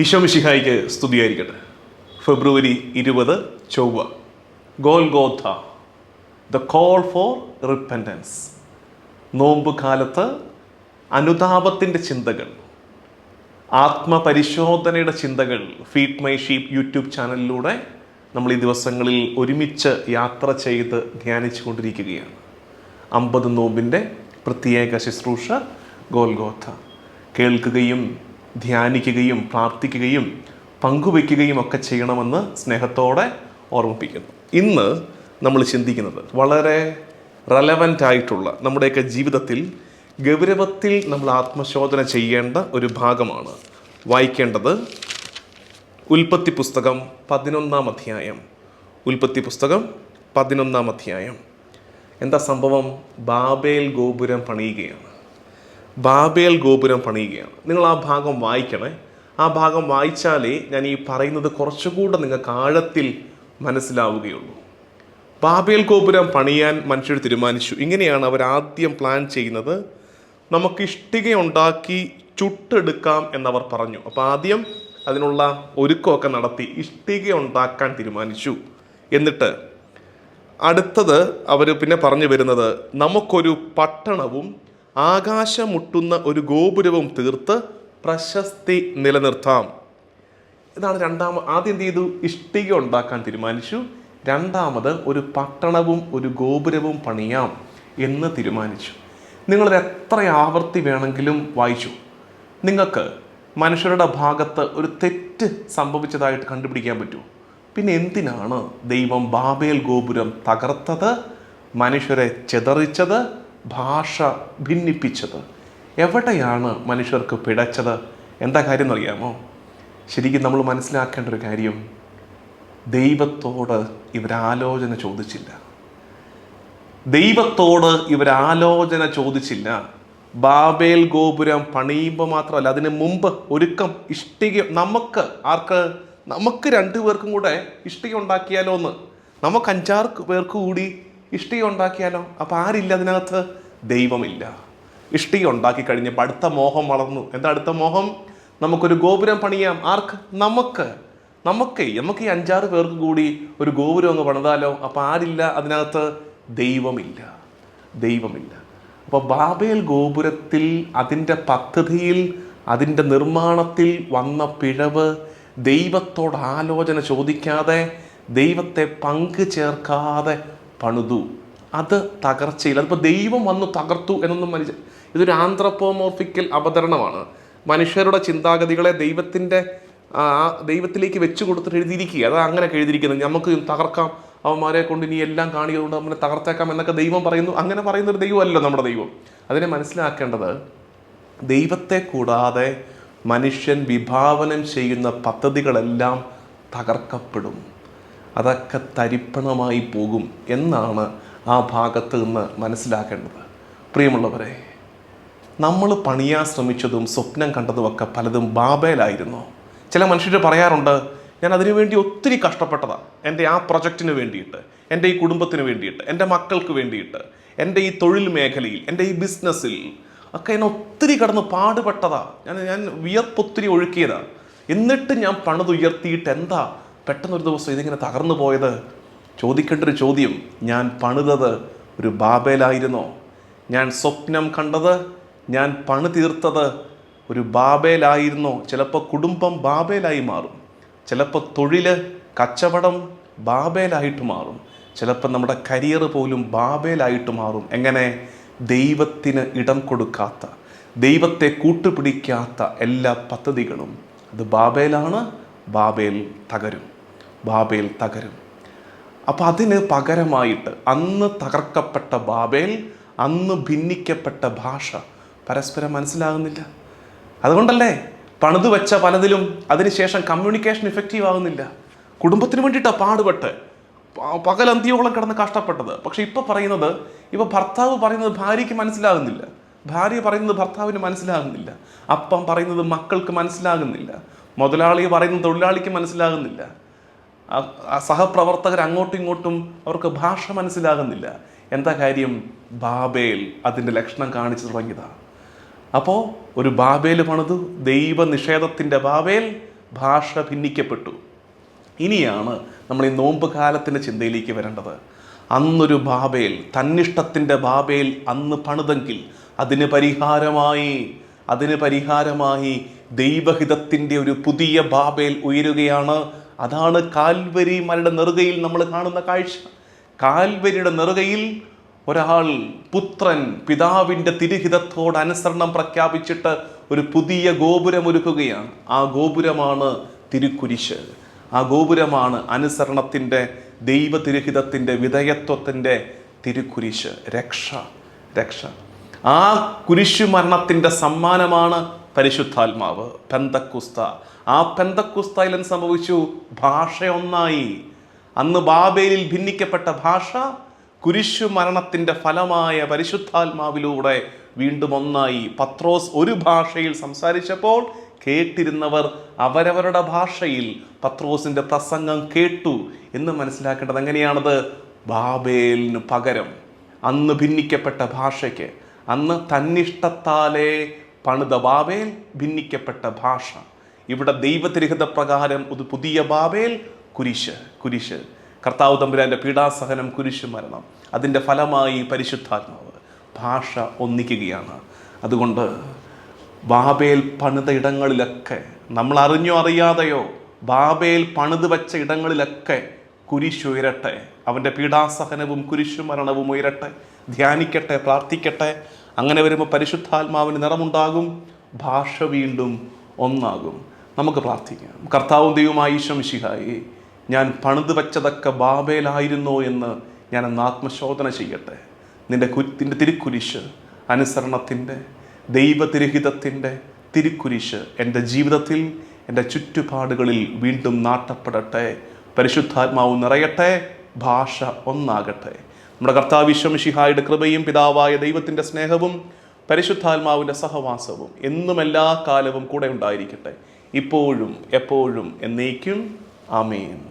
ഈശോ മിശിഹായിക്ക് സ്തുതിയായിരിക്കട്ടെ. ഫെബ്രുവരി 20 ചൊവ്വ. Golgotha, the call for repentance. നോമ്പ് കാലത്ത് അനുതാപത്തിൻ്റെ ചിന്തകൾ, ആത്മപരിശോധനയുടെ ചിന്തകൾ ഫീഡ് മൈ ഷീപ്പ് യൂട്യൂബ് ചാനലിലൂടെ നമ്മൾ ഈ ദിവസങ്ങളിൽ ഒരുമിച്ച് യാത്ര ചെയ്ത് ധ്യാനിച്ചു കൊണ്ടിരിക്കുകയാണ്. 50 നോമ്പിൻ്റെ പ്രത്യേക ശുശ്രൂഷ ഗോൽഗോഥ. കേൾക്കുകയും ധ്യാനിക്കുകയും പ്രാർത്ഥിക്കുകയും പങ്കുവയ്ക്കുകയും ഒക്കെ ചെയ്യണമെന്ന് സ്നേഹത്തോടെ ഓർമ്മിപ്പിക്കുന്നു. ഇന്ന് നമ്മൾ ചിന്തിക്കുന്നത് വളരെ റെലവൻ്റ് ആയിട്ടുള്ള നമ്മുടെയൊക്കെ ജീവിതത്തിൽ ഗൗരവത്തിൽ നമ്മൾ ആത്മശോധന ചെയ്യേണ്ട ഒരു ഭാഗമാണ്. വായിക്കേണ്ടത് ഉൽപ്പത്തി പുസ്തകം 11-ാം അധ്യായം. ഉൽപ്പത്തി പുസ്തകം 11-ാം അധ്യായം. എന്താ സംഭവം? ബാബേൽ ഗോപുരം പണിയുകയാണ്. ബാബേൽ ഗോപുരം പണിയുകയാണ്. നിങ്ങൾ ആ ഭാഗം വായിക്കണേ. ആ ഭാഗം വായിച്ചാലേ ഞാൻ ഈ പറയുന്നത് കുറച്ചുകൂടെ നിങ്ങൾക്ക് ആഴത്തിൽ മനസ്സിലാവുകയുള്ളൂ. ബാബേൽ ഗോപുരം പണിയാൻ മനുഷ്യർ തീരുമാനിച്ചു. ഇങ്ങനെയാണ് അവർ ആദ്യം പ്ലാൻ ചെയ്യുന്നത്. നമുക്ക് ഇഷ്ടിക ഉണ്ടാക്കി ചുട്ടെടുക്കാം എന്നവർ പറഞ്ഞു. അപ്പോൾ ആദ്യം അതിനുള്ള ഒരുക്കമൊക്കെ നടത്തി ഇഷ്ടിക ഉണ്ടാക്കാൻ തീരുമാനിച്ചു. എന്നിട്ട് അടുത്തത് അവർ പിന്നെ പറഞ്ഞു വരുന്നത്, നമുക്കൊരു പട്ടണവും ആകാശം മുട്ടുന്ന ഒരു ഗോപുരവും തീർത്ത് പ്രശസ്തി നിലനിർത്താം. ഇതാണ് ആദ്യം എന്ത് ചെയ്തു? ഇഷ്ടിക ഉണ്ടാക്കാൻ തീരുമാനിച്ചു. രണ്ടാമത് ഒരു പട്ടണവും ഒരു ഗോപുരവും പണിയാം എന്ന് തീരുമാനിച്ചു. നിങ്ങളത് എത്ര ആവർത്തി വേണമെങ്കിലും വായിച്ചു, നിങ്ങൾക്ക് മനുഷ്യരുടെ ഭാഗത്ത് ഒരു തെറ്റ് സംഭവിച്ചതായിട്ട് കണ്ടുപിടിക്കാൻ പറ്റുമോ? പിന്നെ എന്തിനാണ് ദൈവം ബാബേൽ ഗോപുരം തകർത്തത്, മനുഷ്യരെ ചിതറിച്ചത്, ഭാഷ ഭിന്നിപ്പിച്ചത്? എവിടെയാണ് മനുഷ്യർക്ക് പിടച്ചത്? എന്താ കാര്യം എന്നറിയാമോ? ശരിക്കും നമ്മൾ മനസ്സിലാക്കേണ്ട ഒരു കാര്യം, ദൈവത്തോട് ഇവരാലോചന ചോദിച്ചില്ല. ദൈവത്തോട് ഇവരാലോചന ചോദിച്ചില്ല. ബാബേൽ ഗോപുരം പണിയുമ്പോൾ മാത്രമല്ല, അതിന് മുമ്പ് ഒരുക്കം ഇഷ്ടിക. നമുക്ക് 2 പേർക്കും കൂടെ ഇഷ്ടിക ഉണ്ടാക്കിയാലോ എന്ന്, നമുക്ക് 5-6 പേർക്ക് കൂടി ഇഷ്ടിക ഉണ്ടാക്കിയാലോ? അപ്പം ആരില്ല അതിനകത്ത്? ദൈവമില്ല. ഇഷ്ടിക ഉണ്ടാക്കി കഴിഞ്ഞപ്പോൾ അടുത്ത മോഹം വളർന്നു. എന്താ അടുത്ത മോഹം? നമുക്കൊരു ഗോപുരം പണിയാം. ആർക്ക്? നമുക്ക് ഈ 5-6 പേർക്ക് കൂടി ഒരു ഗോപുരം അങ്ങ് പണിതാലോ? അപ്പം ആരില്ല അതിനകത്ത്? ദൈവമില്ല. അപ്പോൾ ബാബേൽ ഗോപുരത്തിൽ, അതിൻ്റെ പദ്ധതിയിൽ, അതിൻ്റെ നിർമ്മാണത്തിൽ വന്ന പിഴവ്, ദൈവത്തോട് ആലോചന ചോദിക്കാതെ, ദൈവത്തെ പങ്കു ചേർക്കാതെ പണിതു. അത് തകർച്ചയിൽ. അതിപ്പോൾ ദൈവം വന്നു തകർത്തു എന്നൊന്നും ഇതൊരു ആന്ത്രപ്പോമോർഫിക്കൽ അവതരണമാണ്. മനുഷ്യരുടെ ചിന്താഗതികളെ ദൈവത്തിലേക്ക് വെച്ച് കൊടുത്തിട്ട് എഴുതിയിരിക്കുക. അത് അങ്ങനെ എഴുതിയിരിക്കുന്നത്, നമുക്ക് തകർക്കാം, അവന്മാരെ കൊണ്ട് ഇനി എല്ലാം കാണിയതുകൊണ്ട് നമ്മളെ തകർത്തേക്കാം എന്നൊക്കെ ദൈവം പറയുന്നു. അങ്ങനെ പറയുന്നൊരു ദൈവമല്ലോ നമ്മുടെ ദൈവം. അതിനെ മനസ്സിലാക്കേണ്ടത്, ദൈവത്തെ കൂടാതെ മനുഷ്യൻ വിഭാവനം ചെയ്യുന്ന പദ്ധതികളെല്ലാം തകർക്കപ്പെടും. അതൊക്കെ തരിപ്പണമായി പോകും എന്നാണ് ആ ഭാഗത്ത് നിന്ന് മനസ്സിലാക്കേണ്ടത്. പ്രിയമുള്ളവരെ, നമ്മൾ പണിയാൻ ശ്രമിച്ചതും സ്വപ്നം കണ്ടതുമൊക്കെ പലതും ബാബേലായിരുന്നു. ചില മനുഷ്യർ പറയാറുണ്ട്, ഞാൻ അതിനുവേണ്ടി ഒത്തിരി കഷ്ടപ്പെട്ടതാണ്, എൻ്റെ ആ പ്രൊജക്റ്റിന് വേണ്ടിയിട്ട്, എൻ്റെ ഈ കുടുംബത്തിന് വേണ്ടിയിട്ട്, എൻ്റെ മക്കൾക്ക് വേണ്ടിയിട്ട്, എൻ്റെ ഈ തൊഴിൽ മേഖലയിൽ, എൻ്റെ ഈ ബിസിനസ്സിൽ ഒക്കെ എന്നെ ഒത്തിരി കടന്ന് പാടുപെട്ടതാണ്, ഞാൻ വിയർപ്പൊത്തിരി ഒഴുക്കിയതാണ്. എന്നിട്ട് ഞാൻ പണിതുയർത്തിയിട്ട് എന്താ പെട്ടെന്നൊരു ദിവസം ഇതിങ്ങനെ തകർന്നു പോയത്? ചോദിക്കേണ്ട ഒരു ചോദ്യം, ഞാൻ പണിതത് ഒരു ബാബേലായിരുന്നോ? ഞാൻ സ്വപ്നം കണ്ടത്, ഞാൻ പണി തീർത്തത് ഒരു ബാബേലായിരുന്നോ? ചിലപ്പോൾ കുടുംബം ബാബേലായി മാറും, ചിലപ്പോൾ തൊഴിൽ, കച്ചവടം ബാബേലായിട്ട് മാറും, ചിലപ്പോൾ നമ്മുടെ കരിയർ പോലും ബാബേലായിട്ട് മാറും. എങ്ങനെ? ദൈവത്തിന് ഇടം കൊടുക്കാത്ത, ദൈവത്തെ കൂട്ടുപിടിക്കാത്ത എല്ലാ പദ്ധതികളും അത് ബാബേലാണ്. ബാബേൽ തകരും. അപ്പോൾ അതിന് പകരമായിട്ട് അന്ന് തകർക്കപ്പെട്ട ബാബേൽ, അന്ന് ഭിന്നിക്കപ്പെട്ട ഭാഷ പരസ്പരം മനസ്സിലാകുന്നില്ല. അതുകൊണ്ടല്ലേ പണിതു വെച്ച പലതിലും അതിനുശേഷം കമ്മ്യൂണിക്കേഷൻ ഇഫക്റ്റീവ് ആകുന്നില്ല. കുടുംബത്തിന് വേണ്ടിയിട്ടാണ് പാടുപെട്ട് പകലന്തിയോളം കിടന്ന് കഷ്ടപ്പെട്ടത്. പക്ഷെ ഇപ്പോൾ ഭർത്താവ് പറയുന്നത് ഭാര്യയ്ക്ക് മനസ്സിലാകുന്നില്ല, ഭാര്യ പറയുന്നത് ഭർത്താവിന് മനസ്സിലാകുന്നില്ല, അപ്പം പറയുന്നത് മക്കൾക്ക് മനസ്സിലാകുന്നില്ല, മുതലാളി പറയുന്നത് തൊഴിലാളിക്ക് മനസ്സിലാകുന്നില്ല, സഹപ്രവർത്തകർ അങ്ങോട്ടും ഇങ്ങോട്ടും അവർക്ക് ഭാഷ മനസ്സിലാകുന്നില്ല. എന്താ കാര്യം? ബാബേൽ അതിൻ്റെ ലക്ഷണം കാണിച്ചു തുടങ്ങിയതാണ്. അപ്പോൾ ഒരു ബാബേൽ പണിതു, ദൈവനിഷേധത്തിൻ്റെ ബാബേൽ, ഭാഷ ഭിന്നിക്കപ്പെട്ടു. ഇനിയാണ് നമ്മൾ ഈ നോമ്പ് കാലത്തിൻ്റെ ചിന്തയിലേക്ക് വരേണ്ടത്. അന്നൊരു ബാബേൽ, തന്നിഷ്ടത്തിൻ്റെ ബാബേൽ അന്ന് പണിതെങ്കിൽ അതിന് പരിഹാരമായി ദൈവഹിതത്തിൻ്റെ ഒരു പുതിയ ബാബേൽ ഉയരുകയാണ്. അതാണ് കാൽവരി മലയുടെ നെറുകയിൽ നമ്മൾ കാണുന്ന കാഴ്ച. കാൽവരിയുടെ നെറുകയിൽ ഒരാൾ, പുത്രൻ, പിതാവിൻ്റെ തിരുഹിതത്തോട് അനുസരണം പ്രഖ്യാപിച്ചിട്ട് ഒരു പുതിയ ഗോപുരമൊരുക്കുകയാണ്. ആ ഗോപുരമാണ് തിരുക്കുരിശ്. ആ ഗോപുരമാണ് അനുസരണത്തിൻ്റെ, ദൈവ തിരുഹിതത്തിൻ്റെ, വിധേയത്വത്തിൻ്റെ തിരുക്കുരിശ്. രക്ഷ. ആ കുരിശു മരണത്തിൻ്റെ സമ്മാനമാണ് പരിശുദ്ധാത്മാവ്, പെന്തക്കുസ്ത. ആ പെന്തക്കുസ്തയിൽ എന്ത് സംഭവിച്ചു? ഭാഷ ഒന്നായി. അന്ന് ബാബേലിൽ ഭിന്നിക്കപ്പെട്ട ഭാഷ കുരിശു മരണത്തിൻ്റെ ഫലമായ പരിശുദ്ധാത്മാവിലൂടെ വീണ്ടും ഒന്നായി. പത്രോസ് ഒരു ഭാഷയിൽ സംസാരിച്ചപ്പോൾ കേട്ടിരുന്നവർ അവരവരുടെ ഭാഷയിൽ പത്രോസിൻ്റെ പ്രസംഗം കേട്ടു എന്ന് മനസ്സിലാക്കേണ്ടത് എങ്ങനെയാണത്? ബാബേലിന് പകരം അന്ന് ഭിന്നിക്കപ്പെട്ട ഭാഷയ്ക്ക്, അന്ന് തന്നിഷ്ടത്താലേ പണിത ബാബേൽ, ഭിന്നിക്കപ്പെട്ട ഭാഷ. ഇവിടെ ദൈവതിരുഹിത പ്രകാരം ഒരു പുതിയ ബാബേൽ, കുരിശ്. കർത്താവ് തമ്പുരാൻ്റെ പീഡാസഹനം, കുരിശു മരണം, അതിൻ്റെ ഫലമായി പരിശുദ്ധാത്മാവ്. ഭാഷ ഒന്നിക്കുകയാണ്. അതുകൊണ്ട് ബാബേൽ പണിത ഇടങ്ങളിലൊക്കെ, നമ്മൾ അറിഞ്ഞോ അറിയാതെയോ ബാബേൽ പണിത് വച്ച ഇടങ്ങളിലൊക്കെ കുരിശുയരട്ടെ. അവൻ്റെ പീഡാസഹനവും കുരിശു മരണവും ഉയരട്ടെ. ധ്യാനിക്കട്ടെ, പ്രാർത്ഥിക്കട്ടെ. അങ്ങനെ വരുമ്പോൾ പരിശുദ്ധാത്മാവിന് നിറമുണ്ടാകും, ഭാഷ വീണ്ടും ഒന്നാകും. നമുക്ക് പ്രാർത്ഥിക്കാം. കർത്താവും ദൈവമായ ഈശോ മിശിഹായേ, ഞാൻ പണിത് വച്ചതൊക്കെ ബാബേലായിരുന്നോ എന്ന് ഞാനൊന്ന് ആത്മശോധന ചെയ്യട്ടെ. നിൻ്റെ തിരുക്കുരിശ്, അനുസരണത്തിൻ്റെ, ദൈവതിരുഹിതത്തിൻ്റെ തിരുക്കുരിശ് എൻ്റെ ജീവിതത്തിൽ, എൻ്റെ ചുറ്റുപാടുകളിൽ വീണ്ടും നാട്ടപ്പെടട്ടെ. പരിശുദ്ധാത്മാവ് നിറയട്ടെ, ഭാഷ ഒന്നാകട്ടെ. നമ്മുടെ കർത്താവ് ഈശോ മിശിഹായുടെ കൃപയും പിതാവായ ദൈവത്തിൻ്റെ സ്നേഹവും പരിശുദ്ധാത്മാവിൻ്റെ സഹവാസവും എന്നും എല്ലാ കാലവും കൂടെ ഉണ്ടായിരിക്കട്ടെ, ഇപ്പോഴും എപ്പോഴും എന്നേക്കും. ആമേൻ.